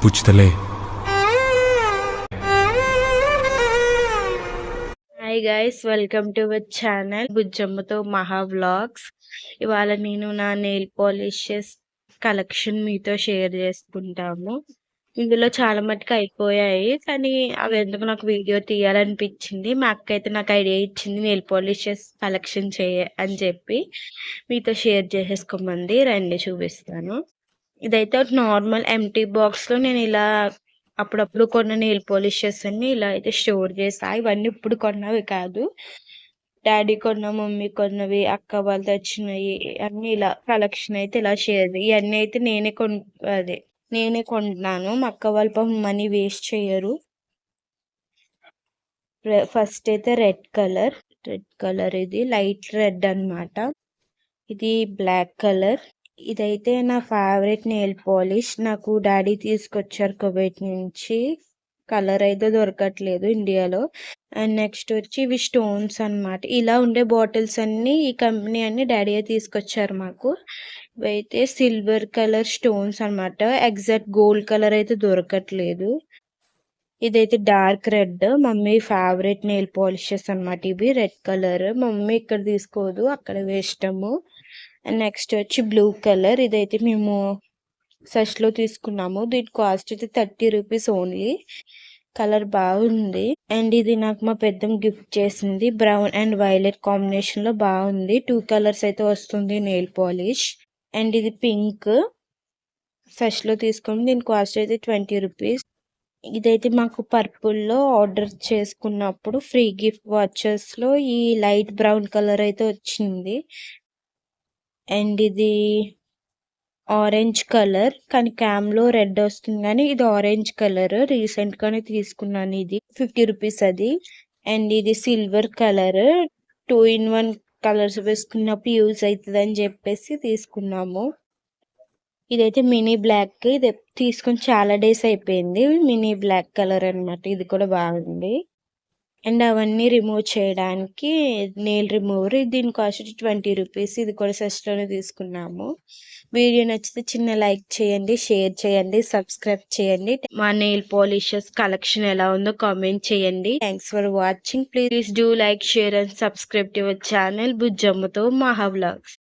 పుచ్చుతలే. Hi guys, welcome to our channel బుజ్జమ్మతో Maha vlogs. ఇవాళ నేను నా నెయిల్ పాలిషెస్ కలెక్షన్ మీతో షేర్ చేసుకుంటాము. ఇందులో చాలా మటుకు అయిపోయాయి, కానీ అవి ఎందుకు నాకు వీడియో తీయాలనిపించింది. మా అక్క అయితే నాకు ఐడియా ఇచ్చింది నెయిల్ పాలిషెస్ కలెక్షన్ అని చెప్పి మీతో షేర్ చేసేసుకోమంది. రండి చూపిస్తాను. ఇదైతే ఒక నార్మల్ ఎంటీ బాక్స్లో నేను ఇలా అప్పుడప్పుడు కొన్న నెయిల్ పాలిషెస్ అన్ని ఇలా అయితే స్టోర్ చేసా. ఇవన్నీ ఇప్పుడు కొన్నవి కాదు, డాడీ కొన్న, మమ్మీ కొన్నవి, అక్క వాళ్ళు తెచ్చినవి అన్ని ఇలా కలెక్షన్ అయితే ఇలా షేర్. ఇవన్నీ అయితే నేనే కొంటున్నాను. మా అక్క వాళ్ళ పాపం మనీ వేస్ట్ చేయరు. ఫస్ట్ అయితే రెడ్ కలర్ ఇది లైట్ రెడ్ అన్నమాట. ఇది బ్లాక్ కలర్. ఇదైతే నా ఫేవరెట్ నెయిల్ పాలిష్. నాకు డాడీ తీసుకొచ్చారు కువైట్ నుంచి. కలర్ అయితే దొరకట్లేదు ఇండియాలో. అండ్ నెక్స్ట్ వచ్చి ఇవి స్టోన్స్ అన్నమాట. ఇలా ఉండే బాటిల్స్ అన్ని ఈ కంపెనీ అన్ని డాడీ తీసుకొచ్చారు మాకు. ఇవైతే సిల్వర్ కలర్ స్టోన్స్ అన్నమాట. ఎగ్జాక్ట్ గోల్డ్ కలర్ అయితే దొరకట్లేదు. ఇదైతే dark red, mummy favourite nail polishes అన్నమాట. ఇవి రెడ్ కలర్. మమ్మీ ఇక్కడ తీసుకోదు, అక్కడ వేస్తాము. అండ్ నెక్స్ట్ వచ్చి బ్లూ కలర్. ఇదైతే మేము సెర్చ్లో తీసుకున్నాము. దీని కాస్ట్ అయితే 30 రూపీస్ ఓన్లీ. కలర్ బాగుంది. అండ్ ఇది నాకు మా పెద్దమ్మ గిఫ్ట్ చేసింది. బ్రౌన్ అండ్ వైలెట్ కాంబినేషన్లో బాగుంది. 2 కలర్స్ అయితే వస్తుంది నెయిల్ పాలిష్. అండ్ ఇది పింక్, సెర్చ్లో తీసుకుని దీని కాస్ట్ అయితే 20 రూపీస్. ఇదైతే మాకు పర్పుల్లో ఆర్డర్ చేసుకున్నప్పుడు ఫ్రీ గిఫ్ట్ వాచెస్లో ఈ లైట్ బ్రౌన్ కలర్ అయితే వచ్చింది. అండ్ ఇది ఆరెంజ్ కలర్, కానీ క్యామ్లో రెడ్ వస్తుంది, కానీ ఇది ఆరెంజ్ కలర్. రీసెంట్గానే తీసుకున్నాను, ఇది 50 రూపీస్ అది. అండ్ ఇది సిల్వర్ కలర్. 2-in-1 కలర్స్ వేసుకున్నప్పుడు యూజ్ అవుతుంది అని చెప్పేసి తీసుకున్నాము. ఇదైతే మినీ బ్లాక్. ఇది తీసుకొని చాలా డేస్ అయిపోయింది. మినీ బ్లాక్ కలర్ అన్నమాట. ఇది కూడా బాగుంది. అండ్ అవన్నీ రిమూవ్ చేయడానికి నెయిల్ రిమూవర్. దీని కాస్ట్ 20 రూపీస్. ఇది కూడా సెస్ట్లోనే తీసుకున్నాము. వీడియో నచ్చితే చిన్న లైక్ చేయండి, షేర్ చేయండి, సబ్స్క్రైబ్ చేయండి. మా నెయిల్ పాలిషెస్ కలెక్షన్ ఎలా ఉందో కామెంట్ చేయండి. Thanks for watching. Please do like, share and subscribe to our channel బుజ్జమ్మతో మహా వ్లాగ్స్.